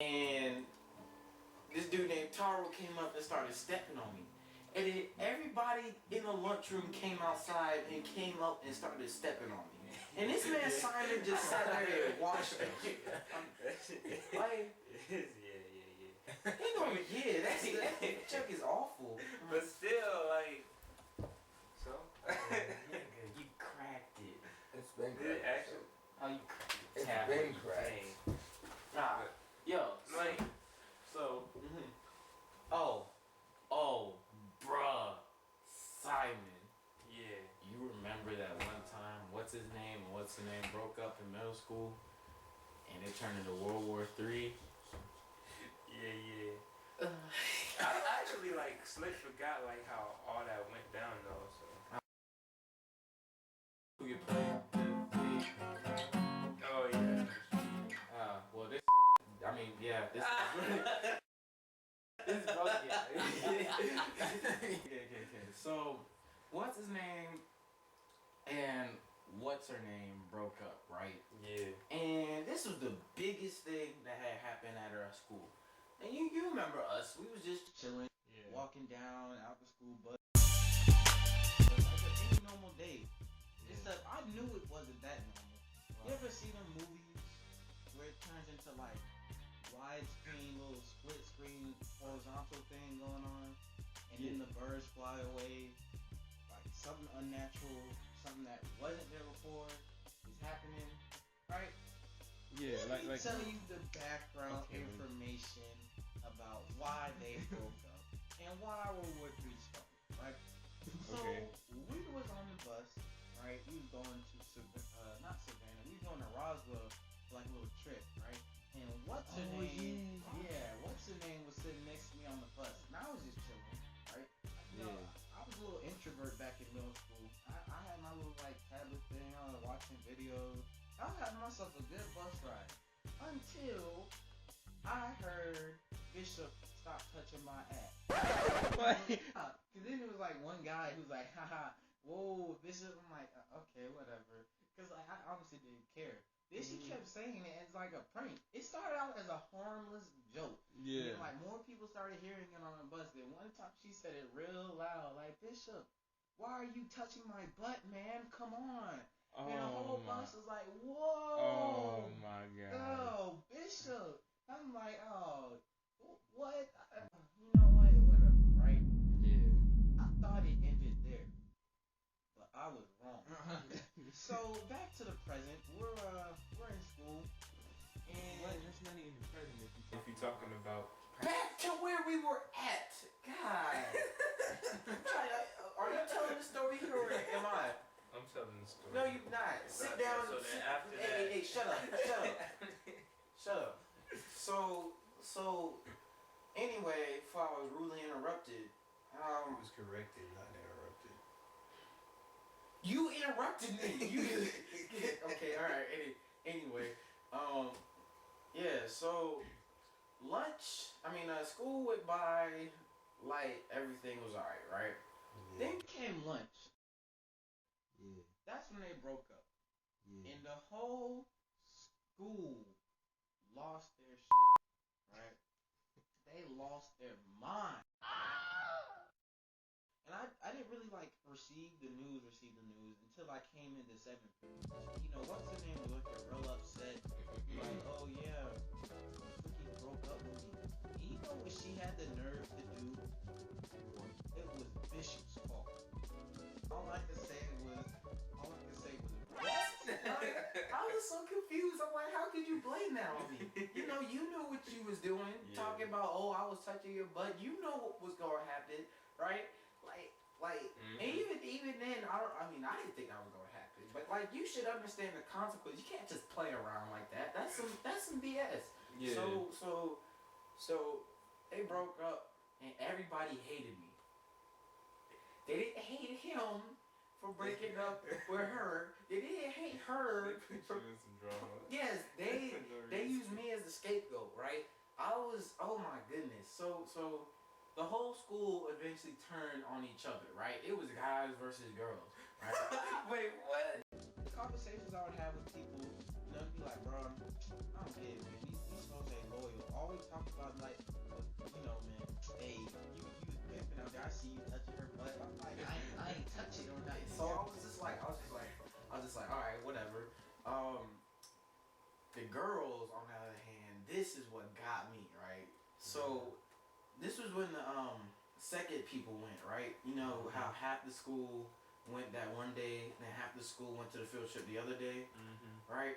and this dude named Taro came up and started stepping on me. And then everybody in the lunchroom came outside and came up and started stepping on me. And this man Simon just sat there and watched it. Like, he know, that Chuck is awful. But still, like, so? Nigga, you cracked it. It's been Did it cracked. actually? Oh, you It's cracked been it. cracked. Nah, yo, Like, so, oh, bruh, Simon. yeah. You remember that one time, what's the name broke up in middle school, and it turned into World War III? Yeah. I actually, like, slick forgot, like, how all that went down, though, so. Who you play? Oh, yeah. Well, this, I mean, yeah, this this is broke, okay. So, what's his name and what's her name broke up, right? Yeah. And this was the biggest thing that had happened at our school. And you remember us, we was just chilling, walking down out the school bus, like any normal day. Except I knew it wasn't that normal. You ever see them movies where it turns into like widescreen, little split screen horizontal thing going on, and then the birds fly away, like something unnatural, something that wasn't there before is happening, right? Yeah, Let me tell you the background information about why they broke up and why World War III started, right? So we was on the bus, right? We was going to not Savannah. We was going to Roswell for like a little trip, right? And what's her name? Yeah, what's her name was sitting next to me on the bus, and I was just chilling, right? You know, I was a little introvert back in middle school. I had my little like tablet thing. I was watching videos. I was having myself a good bus ride until I heard Bishop stop touching my ass. Cause then it was like one guy who's like, haha, whoa, Bishop. I'm like, okay, whatever. Cause like I honestly didn't care. Then she kept saying it as like a prank. It started out as a harmless joke. Yeah. And like more people started hearing it on the bus. Then one time she said it real loud, like, Bishop, why are you touching my butt, man? Come on. And the whole bus was like, whoa. Oh my god. Oh, Bishop. I'm like, oh, what? You know what? Whatever, right? Yeah. I thought it ended there, but I was wrong. So back to the present. We're in school, and There's nothing in the present if you're talking about. back to where we were at. God. Are you telling the story here or am I? I'm telling the story. No, you're not. Sit down. So then after Hey, shut up. So anyway, before I was rudely interrupted, It was corrected, not interrupted. you interrupted me. Okay, all right. Anyway, yeah. So school went by like everything was alright, right? Yeah. Then came lunch. Yeah. That's when they broke up. Yeah. And the whole school lost their shit, right? They lost their mind. And I didn't really like receive the news until I came into 7th grade. You know, what's her name was looking real upset. Like, oh yeah, Cookie broke up with me. And you know what she had the nerve to do? It was Bishop's fault. All I could say was what? I was so confused. I'm like, how could you blame that on me? You know, you knew what you was doing, talking about, oh, I was touching your butt. You know what was gonna happen, right? And even then, I didn't think that was gonna happen. But like, you should understand the consequences. You can't just play around like that. That's some BS. Yeah. So they broke up, and everybody hated me. They didn't hate him for breaking up with her. They didn't hate her They put you in some drama. Yes, they used me as the scapegoat, right? Oh my goodness. So the whole school eventually turned on each other, right? It was guys versus girls, right? Wait, what? The conversations I would have with people, they'd be like, bro, I don't get it, man. These folks ain't loyal. All we girls, on the other hand, this is what got me, right? So this was when the second people went, right? You know how half the school went that one day, and then half the school went to the field trip the other day, right?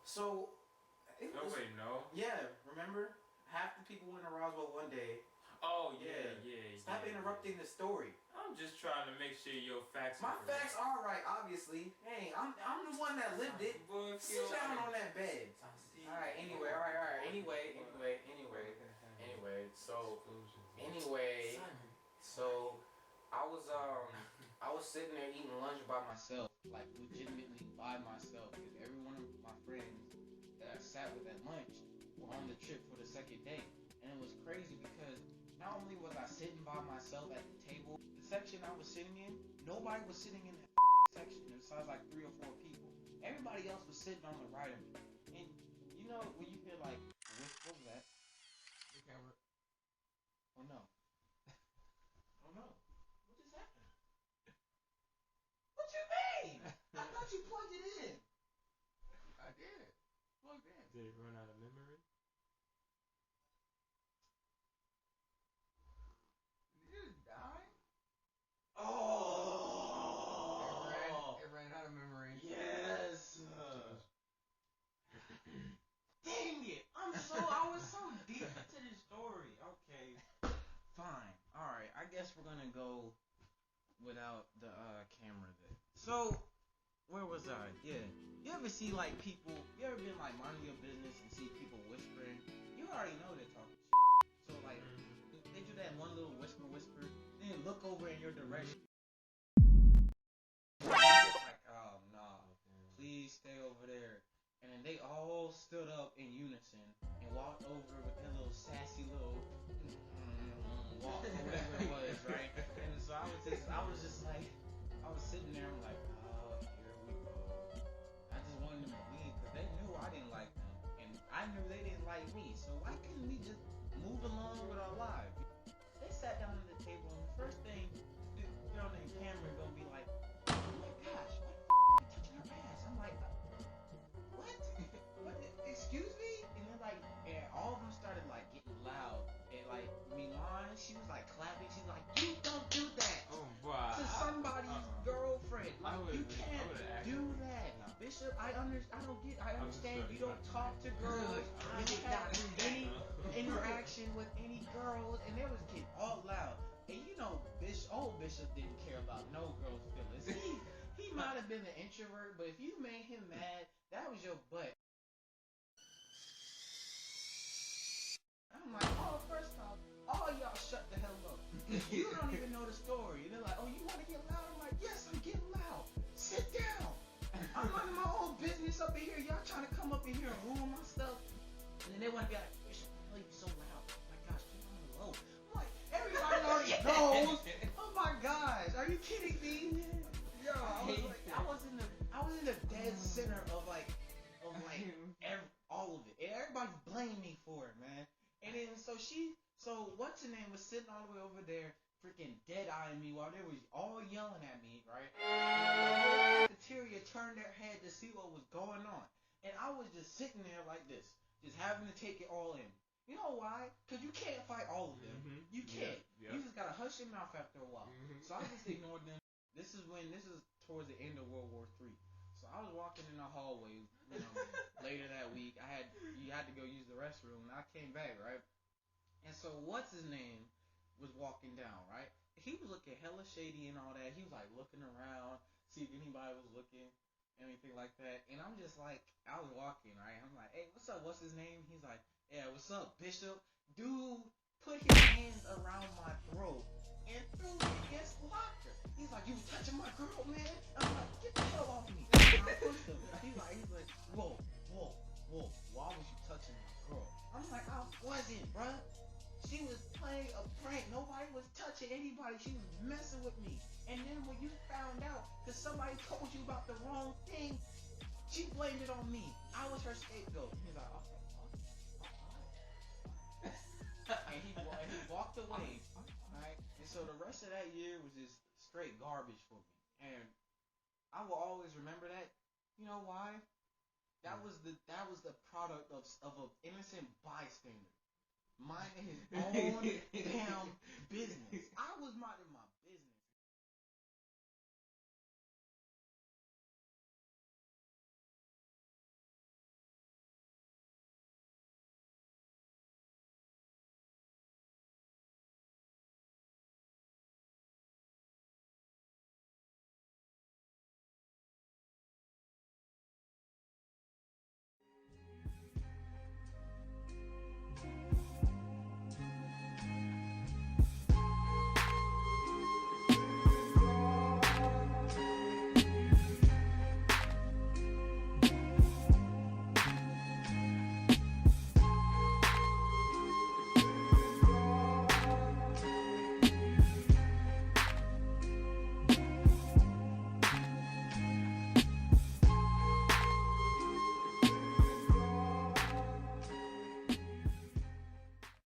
So it was, no. Yeah, remember? Half the people went to Roswell one day. Oh yeah. Stop interrupting the story. I'm just trying to make sure your facts. My facts are right, obviously. Hey, I'm the one that lived it. Sit down on that bed. All right. Anyway. So I was sitting there eating lunch by myself, like legitimately by myself, because every one of my friends that I sat with at lunch were on the trip for the second day, and it was crazy because not only was I sitting by myself at the table, the section I was sitting in, nobody was sitting in that section. There was like 3 or 4 people. Everybody else was sitting on the right of me, and you know when you feel like, what was that? The camera. Oh no. Oh no. What just happened? What you mean? I thought you plugged it in. I did. Plugged in. Did it run out of memory? Did it die? Oh. It ran out of memory. Yes. Dang it! I was so deep into this story. Okay. Fine. Alright, I guess we're gonna go without the camera then. So, where was I? Yeah. You ever see like people, you ever been like minding your business and see people whispering? You already know they're talking shit. So like, they do that one little whisper, then look over in your direction. Like, oh nah, please stay over there. And then they all stood up in unison and walked over with their little sassy little walk or whatever it was, right? And so I was just like, I was sitting there, I'm like, oh, here we go. I just wanted them to leave because they knew I didn't like them, and I knew they didn't like me. So why couldn't we just move along with our lives? They sat down at the table, and the first thing the girl named Cameron gonna be like, oh my gosh, why the f*** are you touching her ass? I'm like, what? Excuse me? And then like, and all of them started like getting loud. And like Milan, she was like clapping. She's like, you don't do that to somebody's girlfriend. Like you can't do that. Bishop, I understand you don't talk to girls. You don't have any interaction with any girls. And they was getting all loud. And you know, old Bishop didn't care about no girl's feelings. He might have been an introvert, but if you made him mad, that was your butt. I'm like, oh, first off, all y'all shut the hell up. You don't even know the story. And they're like, oh, you want to get loud? I'm like, yes, I'm getting loud. Sit down. I'm minding my own business up in here. Y'all trying to come up in here and ruin my stuff. And then they want to be like, Bishop, why are you so loud? Oh my gosh, keep on the low. I'm like, everybody already knows. Oh my gosh, are you kidding me? Yo, I was in the dead center of all of it. And everybody blamed me for it, man. And then so what's her name was sitting all the way over there, freaking dead eyeing me while they was all yelling at me, right? The whole cafeteria turned their head to see what was going on, and I was just sitting there like this, just having to take it all in. You know why? Because you can't fight all of them. You can't. Yep. You just gotta hush your mouth after a while. So I just ignored them. This is towards the end of World War III. So I was walking in the hallway, later that week. You had to go use the restroom, and I came back, right? And so what's his name was walking down, right? He was looking hella shady and all that. He was like looking around, see if anybody was looking, anything like that. And I'm just like, I was walking, right? I'm like, hey, what's up? What's his name? He's like, yeah, what's up, Bishop? Dude put his hands around my throat and threw me against the locker. He's like, you was touching my girl, man. I'm like, get the hell off me. And I pushed him. He's like, whoa. Why was you touching my girl? I'm like, I wasn't, bruh. She was playing a prank. Nobody was touching anybody. She was messing with me. And then when you found out because somebody told you about the wrong thing, she blamed it on me. I was her scapegoat. He's like, okay. And he walked away. Right? And so the rest of that year was just straight garbage for me. And I will always remember that. You know why? That was the product of an innocent bystander minding his own damn business. I was minding my